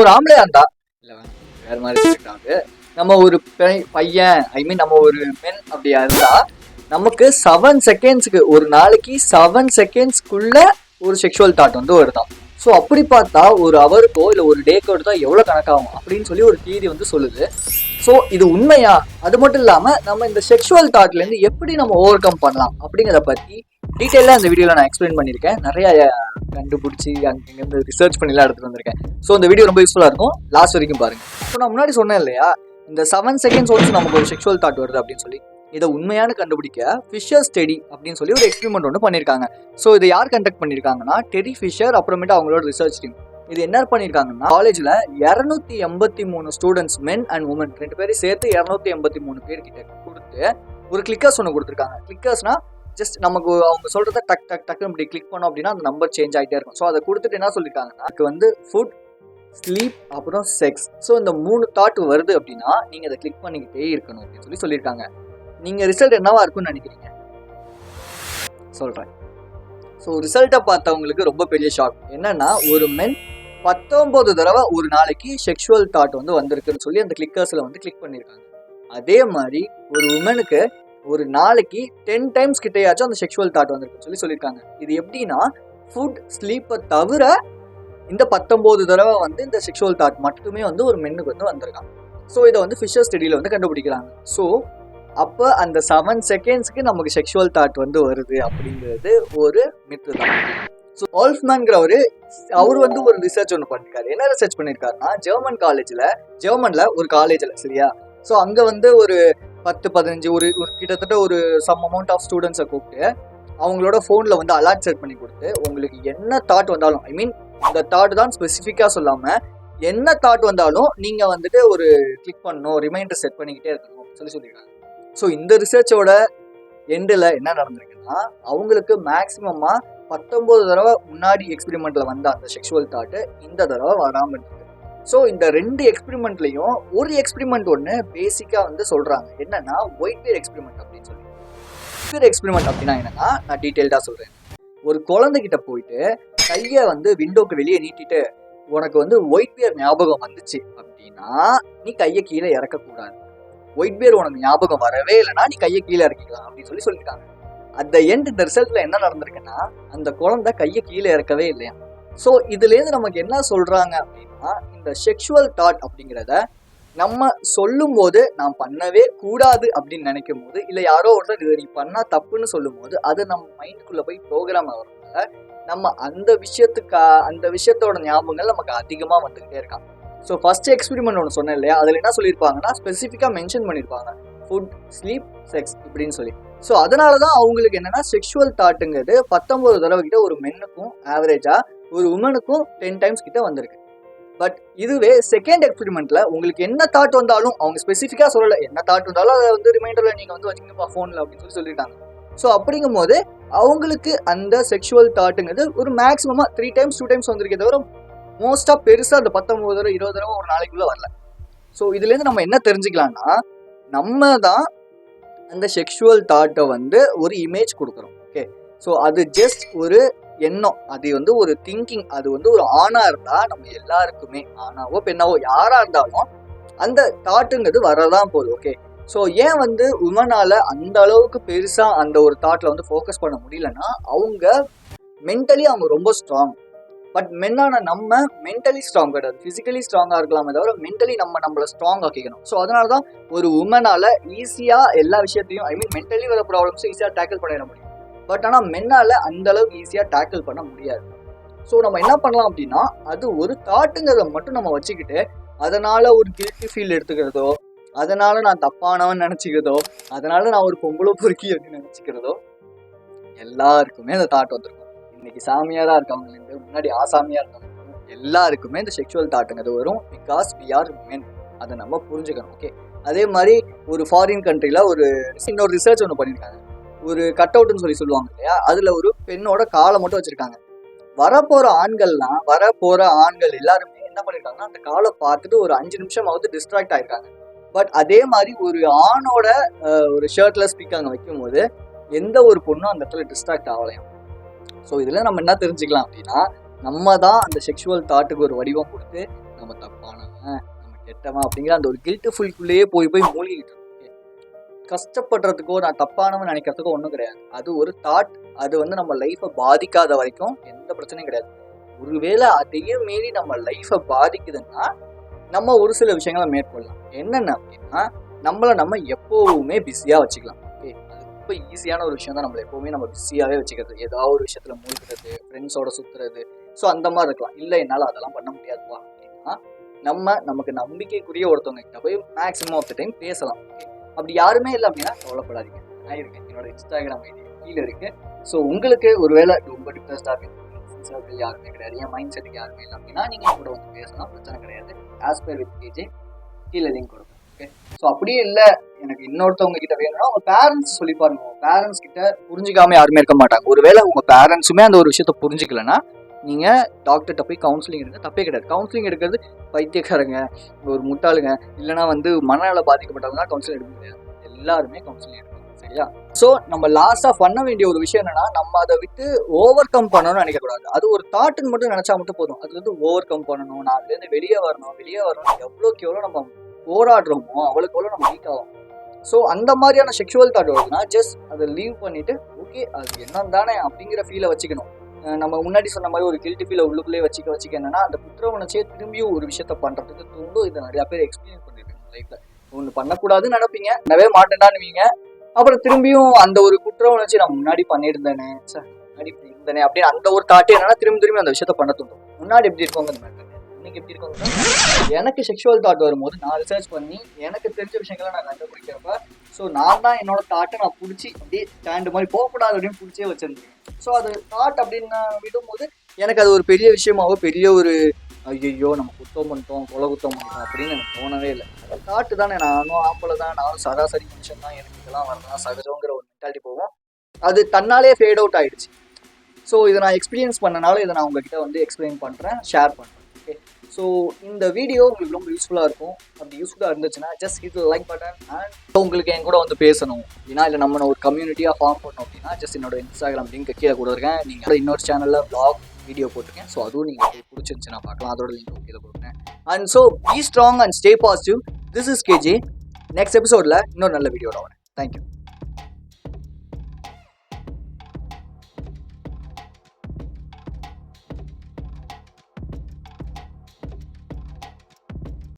ஒரு ஆம்பளையா இருந்தா இல்ல வேற மாதிரி ஆகுது. நம்ம ஒரு பையன் நம்ம ஒரு மென் அப்படியா இருந்தா நமக்கு 7 செகண்ட்ஸ்க்கு ஒரு நாளைக்கு 7 செகண்ட்ஸ்க்குள்ள ஒரு செக்ஷுவல் தாட் வந்து வருதான். ஸோ அப்படி பார்த்தா ஒரு அவருக்கோ இல்லை ஒரு டேக்கோ எடுத்தா எவ்வளோ கணக்காகும் அப்படின்னு சொல்லி ஒரு தியரி வந்து சொல்லுது. ஸோ இது உண்மையா? அது மட்டும் இல்லாமல் நம்ம இந்த செக்ஷுவல் தாட்லேருந்து எப்படி நம்ம ஓவர் கம் பண்ணலாம் அப்படிங்கிறத பற்றி டீட்டெயிலாக இந்த வீடியோவில் நான் எக்ஸ்பிளைன் பண்ணியிருக்கேன். நிறைய கண்டுபிடிச்சி அங்கேருந்து ரிசர்ச் பண்ணிலாம் எடுத்துகிட்டு வந்திருக்கேன். ஸோ இந்த வீடியோ ரொம்ப யூஸ்ஃபுல்லாக இருக்கும், லாஸ்ட் வரைக்கும் பாருங்கள். ஸோ நான் முன்னாடி சொன்னேன் இல்லையா, இந்த 7 செகண்ட்ஸ் ஒன்ஸ் நமக்கு ஒரு செக்ஷுவல் தாட் வருது அப்படின்னு சொல்லி. இதை உண்மையான கண்டுபிடிக்க ஃபிஷர் ஸ்டடி அப்படின்னு சொல்லி ஒரு எக்ஸ்பெரிமெண்ட் ஒன்று பண்ணியிருக்காங்க. ஸோ இதை யார் கண்டக்ட் பண்ணியிருக்காங்கன்னா டெரி ஃபிஷர், அப்புறமேட்டு அவங்களோட ரிசர்ச் டீம். இது என்ன பண்ணியிருக்காங்கன்னா, காலேஜில் 283 ஸ்டூடெண்ட்ஸ், மென் அண்ட் உமன் 2 பேரும் சேர்த்து 283 பேர்கிட்ட கொடுத்து ஒரு கிளிக்கர்ஸ் ஒன்று கொடுத்துருக்காங்க. கிளிக்கர்ஸ்னா ஜஸ்ட் நமக்கு அவங்க சொல்கிறத டக் டக் டக்குன்னு இப்படி கிளிக் பண்ணோம் அப்படின்னா அந்த நம்பர் சேஞ்ச் ஆகிட்டே இருக்கும். ஸோ அதை கொடுத்துட்டு என்ன சொல்லியிருக்காங்கன்னா, அதுக்கு வந்து ஃபுட், ஸ்லீப், அப்புறம் செக்ஸ். ஸோ இந்த 3 தாட் வருது அப்படின்னா நீங்கள் அதை கிளிக் பண்ணிக்கிட்டே இருக்கணும் அப்படின்னு சொல்லியிருக்காங்க. நீங்கள் ரிசல்ட் என்னவா இருக்கும்னு நினைக்கிறீங்க? சொல்கிறேன். ஸோ ரிசல்ட்டை பார்த்தவங்களுக்கு ரொம்ப பெரிய ஷாக். என்னன்னா, ஒரு மென் 19 தடவை ஒரு நாளைக்கு செக்ஷுவல் தாட் வந்து வந்திருக்குன்னு சொல்லி அந்த கிளிக்கர்ஸில் வந்து கிளிக் பண்ணியிருக்காங்க. அதே மாதிரி ஒரு உமனுக்கு ஒரு நாளைக்கு 10 டைம்ஸ் கிட்டையாச்சும் அந்த செக்ஷுவல் தாட் வந்திருக்குன்னு சொல்லியிருக்காங்க. இது எப்படின்னா, ஃபுட், ஸ்லீப்பை தவிர இந்த 19 தடவை வந்து இந்த செக்ஷுவல் தாட் மட்டுமே வந்து ஒரு மென்னுக்கு வந்து வந்திருக்காங்க. ஸோ இதை வந்து ஃபிஷர் ஸ்டடியில் வந்து கண்டுபிடிக்கிறாங்க. ஸோ அப்போ அந்த 7 செகண்ட்ஸ்க்கு நமக்கு செக்ஷுவல் தாட் வந்து வருது அப்படிங்கிறது ஒரு மித்து தான். ஸோ ஆல்ஃப்மேன்ங்கிறவர் அவர் வந்து ஒரு ரிசர்ச் ஒன்று பண்ணியிருக்காரு. என்ன ரிசர்ச் பண்ணியிருக்காருன்னா, ஜெர்மனில் ஒரு காலேஜில், சரியா? ஸோ அங்கே வந்து ஒரு 10-15 ஒரு கிட்டத்தட்ட ஒரு சம் அமௌண்ட் ஆஃப் ஸ்டூடெண்ட்ஸை கூப்பிட்டு அவங்களோட ஃபோனில் வந்து அலர்ட் செட் பண்ணி கொடுத்து, உங்களுக்கு என்ன தாட் வந்தாலும், இந்த தாட் தான் ஸ்பெசிஃபிக்காக சொல்லாமல் என்ன தாட் வந்தாலும் நீங்கள் வந்துட்டு ஒரு கிளிக் பண்ணணும், ரிமைண்டர் செட் பண்ணிக்கிட்டே இருக்கணும் சொல்லியிருக்காங்க. ஸோ இந்த ரிசர்ச்சோட எண்டில் என்ன நடந்திருக்குன்னா, அவங்களுக்கு மேக்ஸிமமாக 19 தடவை முன்னாடி எக்ஸ்பெரிமெண்ட்டில் வந்த அந்த செக்ஷுவல் தாட்டு இந்த தடவை வராமல் இருக்கு. ஸோ இந்த 2 எக்ஸ்பெரிமெண்ட்லையும் ஒரு எக்ஸ்பெரிமெண்ட் ஒன்று பேசிக்காக வந்து சொல்கிறாங்க. என்னன்னா, ஒயிட் பேர் எக்ஸ்பெரிமெண்ட் அப்படின்னு சொல்லி. ஒயிட் பேர் எக்ஸ்பெரிமெண்ட் அப்படின்னா என்னன்னா, நான் டீட்டெயில்டாக சொல்கிறேன். ஒரு குழந்தைகிட்ட போயிட்டு கையை வந்து விண்டோக்கு வெளியே நீட்டிட்டு, உனக்கு வந்து ஒயிட் பேர் ஞாபகம் வந்துச்சு அப்படின்னா நீ கையை கீழே இறக்கக்கூடாது. ஒயிட் பேர் உனக்கு ஞாபகம் வரவே இல்லைன்னா நீ கையை கீழே இறக்கிக்கலாம் அப்படின்னு சொல்லியிருக்காங்க. அட் த எண்ட் இந்த ரிசல்ட்ல என்ன நடந்திருக்குன்னா, அந்த குழந்தை கையை கீழே இறக்கவே இல்லையா. ஸோ இதுலேருந்து நமக்கு என்ன சொல்றாங்க அப்படின்னா, இந்த செக்ஷுவல் தாட் அப்படிங்கிறத நம்ம சொல்லும் போது நான் பண்ணவே கூடாது அப்படின்னு நினைக்கும் போது, இல்லை யாரோ ஒருத்தர் இதை நீ பண்ணா தப்புன்னு சொல்லும் போது அது நம்ம மைண்டுக்குள்ள போய் ப்ரோக்ராம் ஆகிறதுனால நம்ம அந்த விஷயத்தோட ஞாபகங்கள் நமக்கு அதிகமாக வந்துக்கிட்டே இருக்கான். ஸோ ஃபர்ஸ்ட் எக்ஸ்பெரிமெண்ட் ஒன்று சொன்னேன் இல்லையா, அதில் என்ன சொல்லியிருப்பாங்கன்னா, ஸ்பெசிஃபிக்காக மென்ஷன் பண்ணியிருப்பாங்க ஃபுட், ஸ்லீப், செக்ஸ் இப்படின்னு சொல்லி. ஸோ அதனால தான் அவங்களுக்கு என்னன்னா, செக்ஷுவல் தாட்டுங்கிறது 19 தடவை கிட்ட ஒரு மென்னுக்கும் ஆவரேஜாக ஒரு உமனுக்கும் 10 டைம்ஸ் கிட்ட வந்திருக்கு. பட் இதுவே செகண்ட் எக்ஸ்பெரிமெண்ட்ல உங்களுக்கு என்ன தாட் வந்தாலும் அவங்க ஸ்பெசிஃபிக்காக சொல்லலை, என்ன தாட் வந்தாலும் அதை வந்து ரிமைண்டரில் நீங்கள் வந்து வச்சுக்கணும்ப்பா ஃபோனில் அப்படின்னு சொல்லியிருக்காங்க. ஸோ அப்படிங்கும் போது அவங்களுக்கு அந்த செக்ஷுவல் தாட்டுங்கிறது ஒரு மேக்ஸிமமாக 3 டைம்ஸ் 2 டைம்ஸ் வந்திருக்கே தவிர மோஸ்ட்டாக பெருசாக அந்த 19 தடவை 20 தடவை ஒரு நாளைக்குள்ளே வரல. ஸோ இதுலேருந்து நம்ம என்ன தெரிஞ்சுக்கலாம்னா, நம்ம தான் அந்த செக்ஷுவல் தாட்டை வந்து ஒரு இமேஜ் கொடுக்குறோம். ஓகே, ஸோ அது ஜஸ்ட் ஒரு எண்ணம், அது வந்து ஒரு திங்கிங். அது வந்து ஒரு ஆணாக இருந்தால் நம்ம எல்லாருக்குமே, ஆணாவோ பெண்ணாவோ யாராக இருந்தாலும் அந்த தாட்டுங்கிறது வரதான் போகுது. ஓகே, ஸோ ஏன் வந்து உமனால் அந்த அளவுக்கு பெருசாக அந்த ஒரு தாட்டில் வந்து ஃபோக்கஸ் பண்ண முடியலன்னா, அவங்க மென்டலி அவங்க ரொம்ப ஸ்ட்ராங். பட் மென்னான நம்ம மென்டலி ஸ்ட்ராங் கிடையாது, ஃபிசிக்கலி ஸ்ட்ராங்காக இருக்கலாமே தவிர மென்டலி நம்மளை ஸ்ட்ராங் ஆக்கிக்கணும். ஸோ அதனால தான் ஒரு உமனால் ஈஸியாக எல்லா விஷயத்தையும் மென்டலி வர ப்ராப்ளம்ஸும் ஈஸியாக டேக்கிள் பண்ணிட முடியும். பட் ஆனால் மென்னால் அந்த அளவுக்கு ஈஸியாக டேக்கிள் பண்ண முடியாது. ஸோ நம்ம என்ன பண்ணலாம் அப்படின்னா, அது ஒரு தாட்டுங்கிறத மட்டும் நம்ம வச்சுக்கிட்டு அதனால் ஒரு கில்ட்டி ஃபீல் எடுத்துக்கிறதோ, அதனால் நான் தப்பானவன் நினச்சிக்கிறதோ, அதனால் நான் ஒரு பொம்பளை பொறுக்கி அப்படின்னு நினச்சிக்கிறதோ, எல்லாருக்குமே அந்த தாட் வந்துருக்கும். இன்னைக்கு சாமியாராக இருக்கவங்களுக்கு, முன்னாடி ஆசாமியாக இருக்கவங்களுக்கு எல்லாருக்குமே இந்த செக்ஷுவல் தாட்டுங்கிறது வரும். பிகாஸ் வி ஆர் மென். அதை நம்ம புரிஞ்சுக்கணும். ஓகே, அதே மாதிரி ஒரு ஃபாரின் கண்ட்ரியில் இன்னொரு ரிசர்ச் ஒன்று பண்ணியிருக்காங்க. ஒரு கட் அவுட்னு சொல்லுவாங்க இல்லையா, அதில் ஒரு பெண்ணோட காலை மட்டும் வச்சுருக்காங்க. வரப்போகிற ஆண்கள் எல்லாருமே என்ன பண்ணியிருக்காங்கன்னா, அந்த காலை பார்த்துட்டு ஒரு 5 நிமிஷமாவது டிஸ்ட்ராக்ட் ஆகிருக்காங்க. பட் அதே மாதிரி ஒரு ஆணோட ஒரு ஷர்ட்லெஸ் பிக் அங்கே வைக்கும் போது எந்த ஒரு பொண்ணும் அந்த இடத்துல டிஸ்ட்ராக்ட் ஆகலையும். ஸோ இதில் நம்ம என்ன தெரிஞ்சுக்கலாம் அப்படின்னா, நம்ம தான் அந்த செக்ஷுவல் தாட்டுக்கு ஒரு வடிவம் கொடுத்து நம்ம தப்பானவன், நம்ம கெட்டவன் அப்படிங்கிற அந்த ஒரு கில்ட்டு ஃபுல்குள்ளேயே போய் போய் மூழ்கிட்டு இருக்கோம். கஷ்டப்படுறதுக்கோ நான் தப்பானவன் நினைக்கிறதுக்கோ ஒன்றும் கிடையாது. அது ஒரு தாட். அது வந்து நம்ம லைஃப்பை பாதிக்காத வரைக்கும் எந்த பிரச்சனையும் கிடையாது. ஒருவேளை அதையும் மீறி நம்ம லைஃப்பை பாதிக்குதுன்னா நம்ம ஒரு சில விஷயங்களை மேற்கொள்ளலாம். என்னென்ன அப்படின்னா, நம்மளை நம்ம எப்போவுமே பிஸியாக வச்சுக்கலாம். ஓகே, அது ரொம்ப ஈஸியான ஒரு விஷயம் தான். நம்மளை எப்போவுமே நம்ம பிஸியாகவே வச்சுக்கிறது. ஏதாவது ஒரு விஷயத்துல மூழ்கிறது, ஃப்ரெண்ட்ஸோட சுற்றுறது, ஸோ அந்த மாதிரி இருக்கலாம். இல்லை என்னால் அதெல்லாம் பண்ண முடியாதுப்பா அப்படின்னா நமக்கு நம்பிக்கைக்குரிய ஒருத்தவங்க கிட்ட போய் மேக்ஸிமம் ஆஃப் த டைம் பேசலாம். ஓகே, அப்படி யாருமே இல்லை அப்படின்னா கவலைப்படாதீங்க, நான் இருக்கேன். என்னோட இன்ஸ்டாகிராம் ஐடி கீழே இருக்கு. ஸோ உங்களுக்கு ஒருவேளை ரொம்ப டிப்ரெஸ்டாக இருக்கு, சர்க்கிள் யாருமே கிடையாது, என் மைண்ட் செட்டுக்கு யாருமே இல்லை அப்படின்னா நீங்கள் கூட வந்து பேசலாம், பிரச்சனை கிடையாது. ஆஸ் பர் வித் கேஜே கீழே லிங்க் கொடுக்கும். ஓகே, ஸோ அப்படியே இல்லை எனக்கு இன்னொருத்தவங்க கிட்ட வேணும்னா உங்கள் பேரண்ட்ஸ் சொல்லி பாருங்க. உங்கள் பேரண்ட்ஸ் கிட்ட புரிஞ்சுக்காம யாருமே இருக்க மாட்டாங்க. ஒருவேளை உங்கள் பேரண்ட்ஸுமே அந்த ஒரு விஷயத்த புரிஞ்சுக்கலன்னா நீங்கள் டாக்டர்கிட்ட போய் கவுன்சிலிங் எடுங்க, தப்பே கிடையாது. கவுன்சிலிங் எடுக்கிறது பைத்தியக்காரங்க, ஒரு முட்டாளுங்க, இல்லைனா வந்து மனநல பாதிக்கப்பட்டவங்க கவுன்சிலிங் எடுக்க முடியாது. எல்லாருமே கவுன்சிலிங் எடுக்கணும், சரியா? ஸோ நம்ம லாஸ்ட்டாக பண்ண வேண்டிய ஒரு விஷயம் என்னன்னா, நம்ம அதை விட்டு ஓவர் கம் பண்ணணும்னு நினைக்கக்கூடாது. அது ஒரு தாட்டுன்னு மட்டும் நினச்சா மட்டும் போதும். அது வந்து ஓவர் கம் பண்ணணும், நான் அதுலேருந்து வெளியே வரணும் எவ்வளோக்கு எவ்வளோ நம்ம போராடுறோமோ அவ்வளோக்கு எவ்வளோ நம்ம வீக் ஆகும். ஸோ அந்த மாதிரியான செக்ஷுவல் தாட் வருதுன்னா ஜஸ்ட் அதை லீவ் பண்ணிவிட்டு ஓகே அது என்னன்னு தானே அப்படிங்கிற ஃபீலை வச்சுக்கணும். நம்ம முன்னாடி சொன்ன மாதிரி ஒரு கில்ட்டி ஃபீலை உள்ளுக்குள்ளே வச்சுக்க என்னன்னா அந்த குற்ற உணர்ச்சியை திரும்பியும் ஒரு விஷயத்த பண்ணுறதுக்கு தூண்டும். இதை நிறையா பேர் எக்ஸ்பீரியன்ஸ் பண்ணியிருக்காங்க லைஃப்பில். ஒன்று பண்ணக்கூடாதுன்னு நினைப்பீங்க, நவே மாட்டேன்டான்னுவீங்க, அப்புறம் திரும்பியும் அந்த ஒரு குற்ற உணர்ச்சி நான் முன்னாடி பண்ணியிருந்தேனே, சார் முன்னாடி இப்படி இருந்தேனே அப்படின்னு அந்த ஒரு தாட்டே என்னன்னா திரும்பி அந்த விஷயத்த பண்ண தூண்டும். முன்னாடி எப்படி இருக்கோங்க, இன்னைக்கு எப்படி இருக்கோங்க. எனக்கு செக்ஷுவல் தாட் வரும்போது நான் ரிசர்ச் பண்ணி எனக்கு தெரிஞ்ச விஷயங்களை நான் கண்டுபிடிக்கிறப்ப ஸோ நான் தான் என்னோட தாட்டை நான் பிடிச்சி அப்படியே ஸ்டாண்டு மாதிரி போகக்கூடாது அப்படின்னு பிடிச்சே வச்சிருந்தேன். ஸோ அது தாட் அப்படின்னு நான் விடும்போது எனக்கு அது ஒரு பெரிய விஷயமாவோ பெரிய ஒரு ஐயோ நம்ம குத்தம் பண்ணிட்டோம் கொலை குத்தம் பண்ணிட்டோம் அப்படின்னு எனக்கு தோணவே இல்லை. அது தாட்டு தானே, நானும் ஆம்பளை தான், நானும் சராசரி மனுஷன் தான், எனக்கு இதெல்லாம் வரலாம் சகஜங்கிற ஒரு மென்டாலிட்டி போகும். அது தன்னாலே ஃபேட் அவுட் ஆகிடுச்சு. ஸோ இதை நான் எக்ஸ்பீரியன்ஸ் பண்ணனால இதை நான் உங்ககிட்ட வந்து எக்ஸ்பிளைன் பண்ணுறேன், ஷேர் பண்ணுறேன். ஓகே, ஸோ இந்த வீடியோ உங்களுக்கு ரொம்ப யூஸ்ஃபுல்லாக இருக்கும். அப்படி யூஸ்ஃபுல்லாக இருந்துச்சுன்னா just hit like button. And உங்களுக்கு என் கூட வந்து பேசணும் அப்படின்னா, இல்லை நம்ம ஒரு கம்யூனிட்டியாக ஃபார்ம் பண்ணணும் அப்படின்னா ஜஸ்ட் என்னோட இன்ஸ்டாகிராம் லிங்க் கீழே கொடுத்துருக்கேன். நீங்கள் இன்னொரு சேனலில் வ்ளாக் வீடியோ போட்டிருக்கேன். ஸோ அதுவும் நீங்கள் பிடிச்சிருந்துச்சுன்னா பார்க்கலாம், அதோட லிங்க் கீழே கொடுக்குறேன். And so be strong and stay positive. This is KJ. Next எபிசோடில் இன்னொரு நல்ல வீடியோட வரேன். தேங்க்யூ.